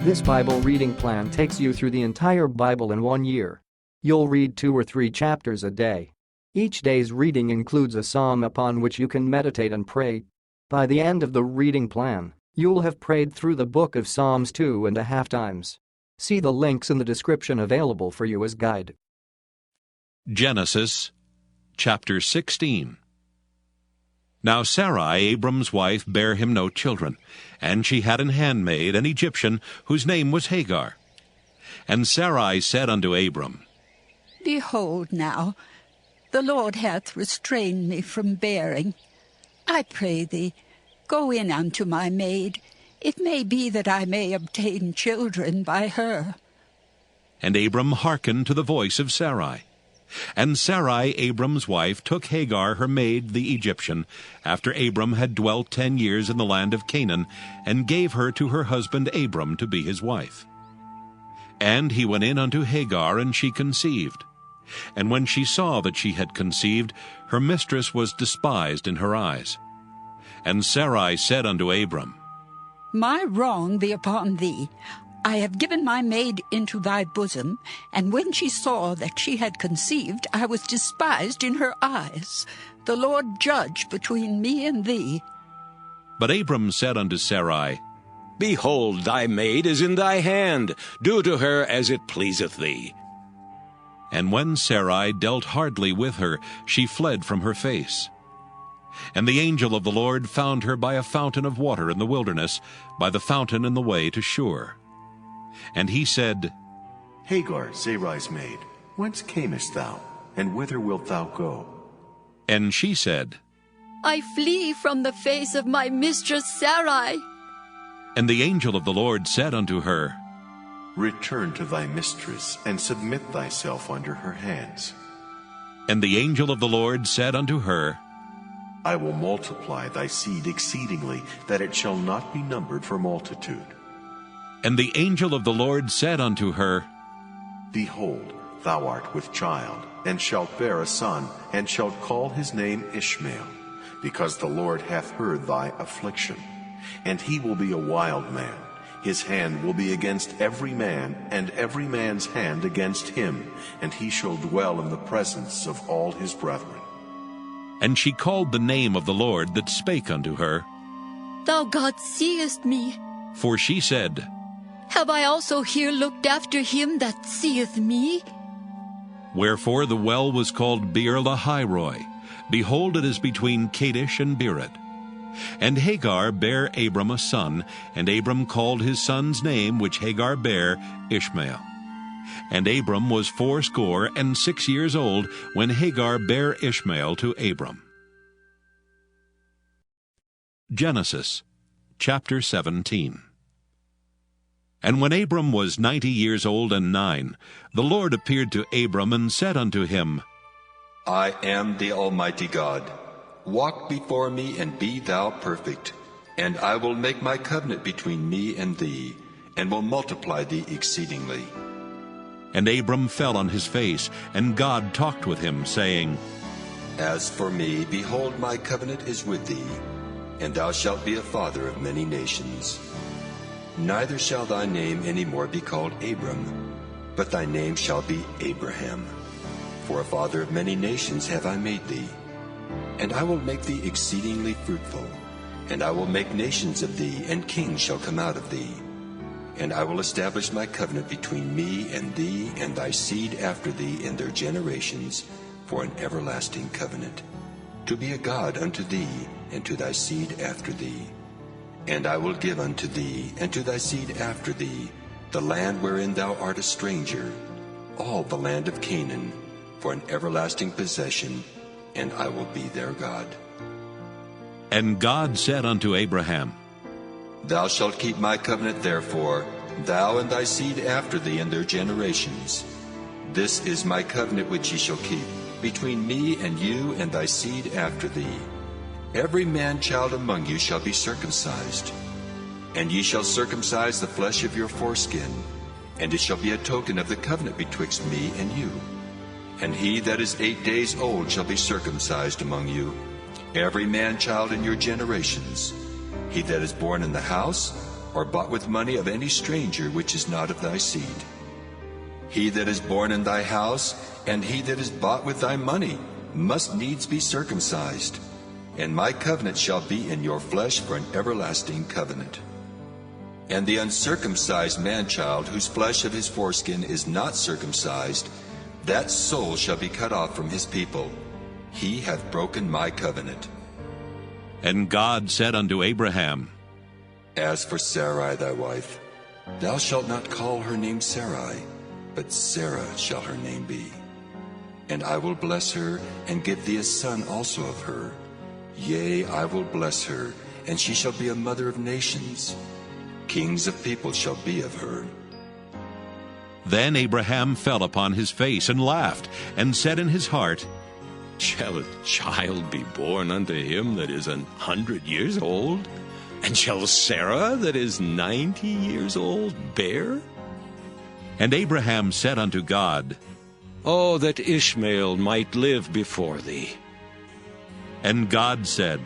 This Bible reading plan takes you through the entire Bible in 1 year. You'll read 2 or 3 chapters a day. Each day's reading includes a psalm upon which you can meditate and pray. By the end of the reading plan, you'll have prayed through the book of Psalms 2.5 times. See the links in the description available for you as guide. Genesis chapter 16. Now Sarai, Abram's wife, bare him no children, and she had an handmaid, an Egyptian, whose name was Hagar. And Sarai said unto Abram, Behold now, the Lord hath restrained me from bearing. I pray thee, go in unto my maid. It may be that I may obtain children by her. And Abram hearkened to the voice of Sarai. And Sarai, Abram's wife, took Hagar her maid, the Egyptian, after Abram had dwelt 10 years in the land of Canaan, and gave her to her husband Abram to be his wife. And he went in unto Hagar, and she conceived. And when she saw that she had conceived, her mistress was despised in her eyes. And Sarai said unto Abram, My wrong be upon thee. I have given my maid into thy bosom, and when she saw that she had conceived, I was despised in her eyes. The Lord judge between me and thee. But Abram said unto Sarai, Behold, thy maid is in thy hand. Do to her as it pleaseth thee. And when Sarai dealt hardly with her, she fled from her face. And the angel of the Lord found her by a fountain of water in the wilderness, by the fountain in the way to Shur. And he said, Hagar, Sarai's maid, whence camest thou, and whither wilt thou go? And she said, I flee from the face of my mistress Sarai. And the angel of the Lord said unto her, Return to thy mistress, and submit thyself under her hands. And the angel of the Lord said unto her, I will multiply thy seed exceedingly, that it shall not be numbered for multitude. And the angel of the Lord said unto her, Behold, thou art with child, and shalt bear a son, and shalt call his name Ishmael, because the Lord hath heard thy affliction. And he will be a wild man. His hand will be against every man, and every man's hand against him, and he shall dwell in the presence of all his brethren. And she called the name of the Lord that spake unto her, Thou God seest me. For she said, Have I also here looked after him that seeth me? Wherefore the well was called Beer-lahai-roi. Behold, it is between Kadesh and Beerot. And Hagar bare Abram a son, and Abram called his son's name, which Hagar bare, Ishmael. And Abram was 86 years old when Hagar bare Ishmael to Abram. Genesis chapter 17. And when Abram was 90 years old and 9, the Lord appeared to Abram and said unto him, I am the Almighty God. Walk before me, and be thou perfect. And I will make my covenant between me and thee, and will multiply thee exceedingly. And Abram fell on his face, and God talked with him, saying, As for me, behold, my covenant is with thee, and thou shalt be a father of many nations. Neither shall thy name any more be called Abram, but thy name shall be Abraham. For a father of many nations have I made thee. And I will make thee exceedingly fruitful, and I will make nations of thee, and kings shall come out of thee. And I will establish my covenant between me and thee and thy seed after thee in their generations, for an everlasting covenant, to be a God unto thee and to thy seed after thee. And I will give unto thee and to thy seed after thee the land wherein thou art a stranger, all the land of Canaan, for an everlasting possession, and I will be their God. And God said unto Abraham, Thou shalt keep my covenant therefore, thou and thy seed after thee in their generations. This is my covenant which ye shall keep, between me and you and thy seed after thee. Every man-child among you shall be circumcised, and ye shall circumcise the flesh of your foreskin, and it shall be a token of the covenant betwixt me and you. And he that is 8 days old shall be circumcised among you, every man-child in your generations. He that is born in the house, or bought with money of any stranger which is not of thy seed. He that is born in thy house, and he that is bought with thy money, must needs be circumcised. And my covenant shall be in your flesh for an everlasting covenant. And the uncircumcised man-child, whose flesh of his foreskin is not circumcised, that soul shall be cut off from his people. He hath broken my covenant. And God said unto Abraham, As for Sarai thy wife, thou shalt not call her name Sarai, but Sarah shall her name be. And I will bless her, and give thee a son also of her. Yea, I will bless her, and she shall be a mother of nations. Kings of people shall be of her. Then Abraham fell upon his face and laughed, and said in his heart, Shall a child be born unto him that is 100 years old? And shall Sarah that is 90 years old bear? And Abraham said unto God, Oh, that Ishmael might live before thee. And God said,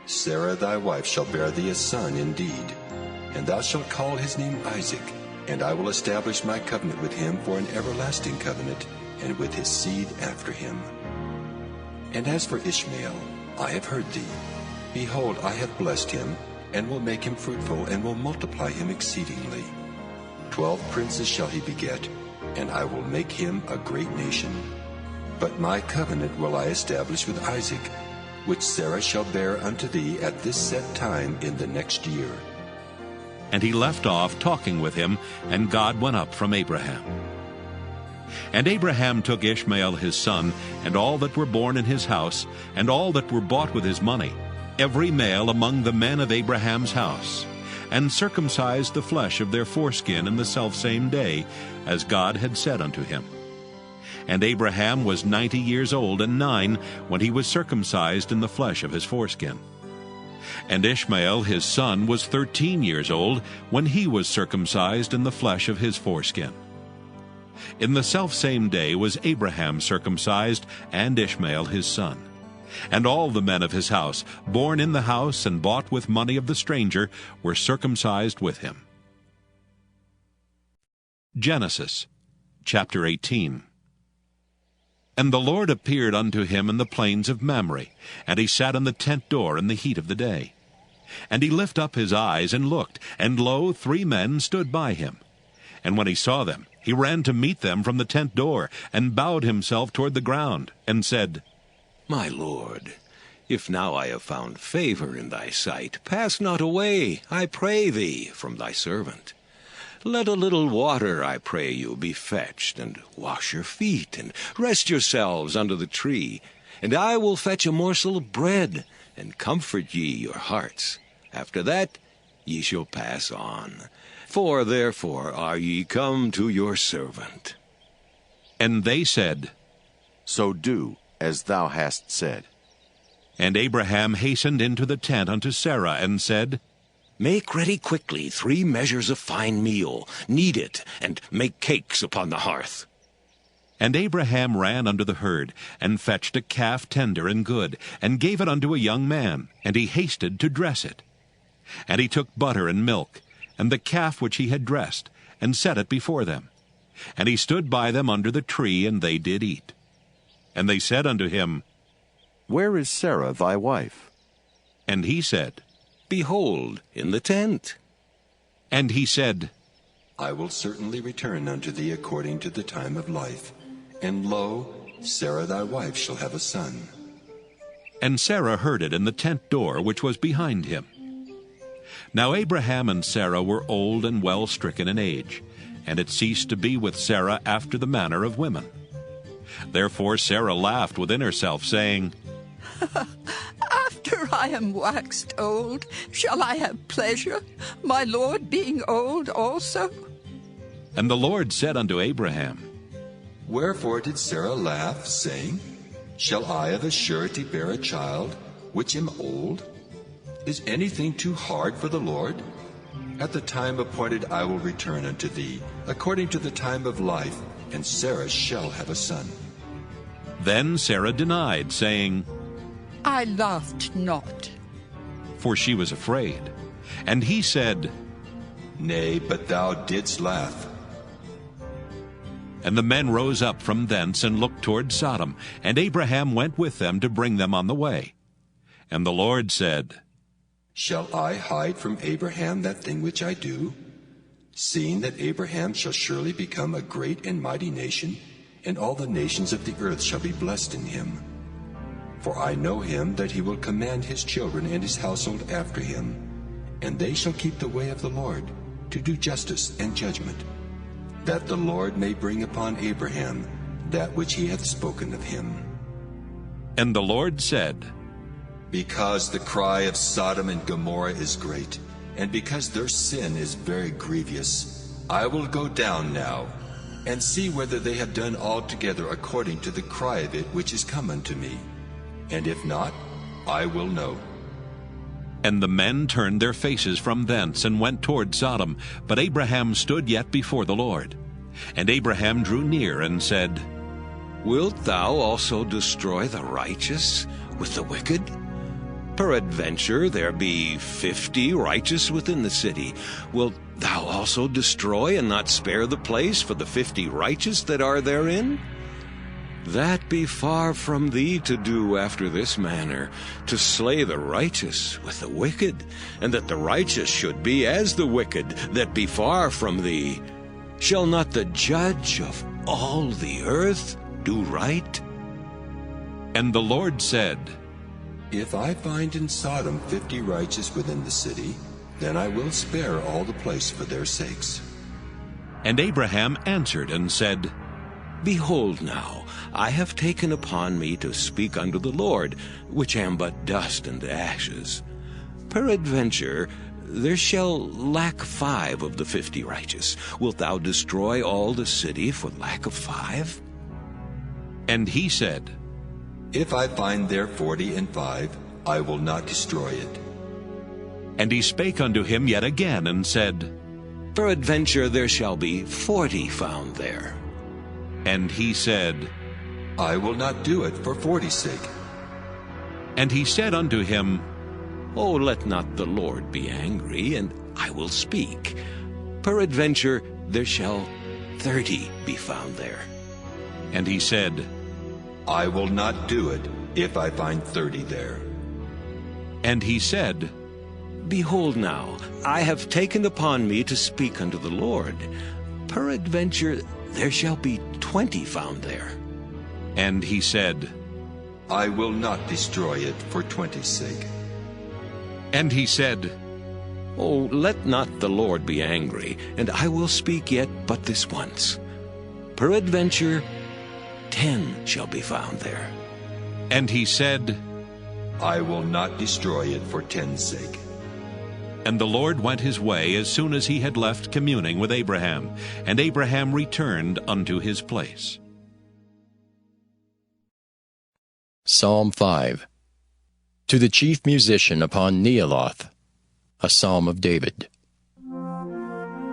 Sarah thy wife shall bear thee a son indeed, and thou shalt call his name Isaac, and I will establish my covenant with him for an everlasting covenant, and with his seed after him. And as for Ishmael, I have heard thee. Behold, I have blessed him, and will make him fruitful, and will multiply him exceedingly. 12 princes shall he beget, and I will make him a great nation. But my covenant will I establish with Isaac, which Sarah shall bear unto thee at this set time in the next year. And he left off talking with him, and God went up from Abraham. And Abraham took Ishmael his son, and all that were born in his house, and all that were bought with his money, every male among the men of Abraham's house, and circumcised the flesh of their foreskin in the selfsame day, as God had said unto him. And Abraham was 90 years old and 9 when he was circumcised in the flesh of his foreskin. And Ishmael his son was 13 years old when he was circumcised in the flesh of his foreskin. In the selfsame day was Abraham circumcised, and Ishmael his son. And all the men of his house, born in the house and bought with money of the stranger, were circumcised with him. Genesis chapter 18. And the Lord appeared unto him in the plains of Mamre, and he sat in the tent door in the heat of the day. And he lifted up his eyes and looked, and lo, 3 men stood by him. And when he saw them, he ran to meet them from the tent door, and bowed himself toward the ground, and said, My Lord, if now I have found favor in thy sight, pass not away, I pray thee, from thy servant. Let a little water, I pray you, be fetched, and wash your feet, and rest yourselves under the tree. And I will fetch a morsel of bread, and comfort ye your hearts. After that ye shall pass on. For therefore are ye come to your servant. And they said, So do as thou hast said. And Abraham hastened into the tent unto Sarah, and said, Make ready quickly 3 measures of fine meal, knead it, and make cakes upon the hearth. And Abraham ran unto the herd, and fetched a calf tender and good, and gave it unto a young man, and he hasted to dress it. And he took butter and milk, and the calf which he had dressed, and set it before them. And he stood by them under the tree, and they did eat. And they said unto him, Where is Sarah thy wife? And he said, Behold, in the tent. And he said, I will certainly return unto thee according to the time of life. And lo, Sarah thy wife shall have a son. And Sarah heard it in the tent door which was behind him. Now Abraham and Sarah were old and well stricken in age, and it ceased to be with Sarah after the manner of women. Therefore Sarah laughed within herself, saying, After I am waxed old, shall I have pleasure, my Lord being old also? And the Lord said unto Abraham, Wherefore did Sarah laugh, saying, Shall I of a surety bear a child, which am old? Is anything too hard for the Lord? At the time appointed I will return unto thee, according to the time of life, and Sarah shall have a son. Then Sarah denied, saying, I laughed not. For she was afraid. And he said, Nay, but thou didst laugh. And the men rose up from thence and looked toward Sodom, and Abraham went with them to bring them on the way. And the Lord said, Shall I hide from Abraham that thing which I do? Seeing that Abraham shall surely become a great and mighty nation, and all the nations of the earth shall be blessed in him. For I know him that he will command his children and his household after him, and they shall keep the way of the Lord, to do justice and judgment, that the Lord may bring upon Abraham that which he hath spoken of him. And the Lord said, Because the cry of Sodom and Gomorrah is great, and because their sin is very grievous, I will go down now, and see whether they have done altogether according to the cry of it which is come unto me. And if not, I will know. And the men turned their faces from thence, and went toward Sodom. But Abraham stood yet before the Lord. And Abraham drew near, and said, Wilt thou also destroy the righteous with the wicked? Peradventure there be 50 righteous within the city. Wilt thou also destroy and not spare the place for the 50 righteous that are therein? That be far from thee to do after this manner, to slay the righteous with the wicked, and that the righteous should be as the wicked, that be far from thee. Shall not the judge of all the earth do right? And the Lord said, If I find in Sodom 50 righteous within the city, then I will spare all the place for their sakes. And Abraham answered and said, Behold now, I have taken upon me to speak unto the Lord, which am but dust and ashes. Peradventure there shall lack 5 of the 50 righteous. Wilt thou destroy all the city for lack of 5? And he said, If I find there 40 and 5, I will not destroy it. And he spake unto him yet again, and said, Peradventure there shall be 40 found there. And he said, I will not do it for 40's sake. And he said unto him, Oh, let not the Lord be angry, and I will speak. Peradventure there shall 30 be found there. And he said, I will not do it if I find 30 there. And he said, Behold now, I have taken upon me to speak unto the Lord. Peradventure there shall be 20 found there. And he said, I will not destroy it for 20's sake. And he said, Oh, let not the Lord be angry, and I will speak yet but this once. Peradventure 10 shall be found there. And he said, I will not destroy it for 10's sake. And the Lord went his way as soon as he had left communing with Abraham, and Abraham returned unto his place. Psalm 5. To the chief musician upon Nealoth, a psalm of David.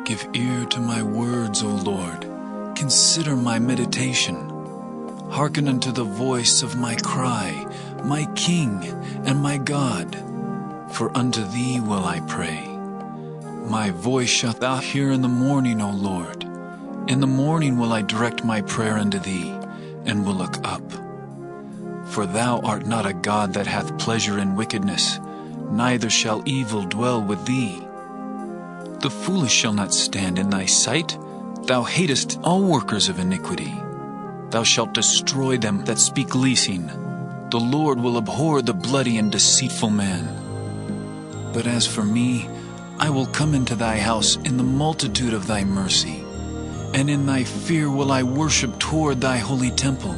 Give ear to my words, O Lord. Consider my meditation. Hearken unto the voice of my cry, my King and my God. For unto thee will I pray. My voice shalt thou hear in the morning, O Lord. In the morning will I direct my prayer unto thee, and will look up. For thou art not a God that hath pleasure in wickedness, neither shall evil dwell with thee. The foolish shall not stand in thy sight. Thou hatest all workers of iniquity. Thou shalt destroy them that speak leasing. The Lord will abhor the bloody and deceitful man. But as for me, I will come into thy house in the multitude of thy mercy, and in thy fear will I worship toward thy holy temple.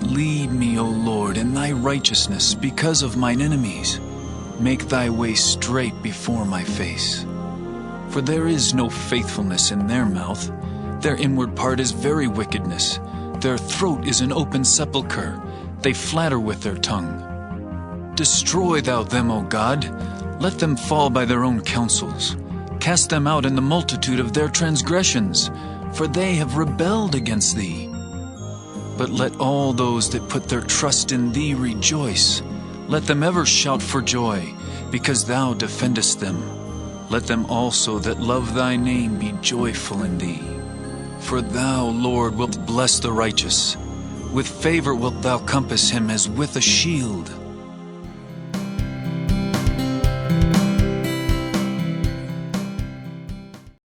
Lead me, O Lord, in thy righteousness because of mine enemies. Make thy way straight before my face. For there is no faithfulness in their mouth. Their inward part is very wickedness. Their throat is an open sepulchre. They flatter with their tongue. Destroy thou them, O God. Let them fall by their own counsels. Cast them out in the multitude of their transgressions, for they have rebelled against thee. But let all those that put their trust in thee rejoice. Let them ever shout for joy, because thou defendest them. Let them also that love thy name be joyful in thee. For thou, Lord, wilt bless the righteous. With favor wilt thou compass him as with a shield.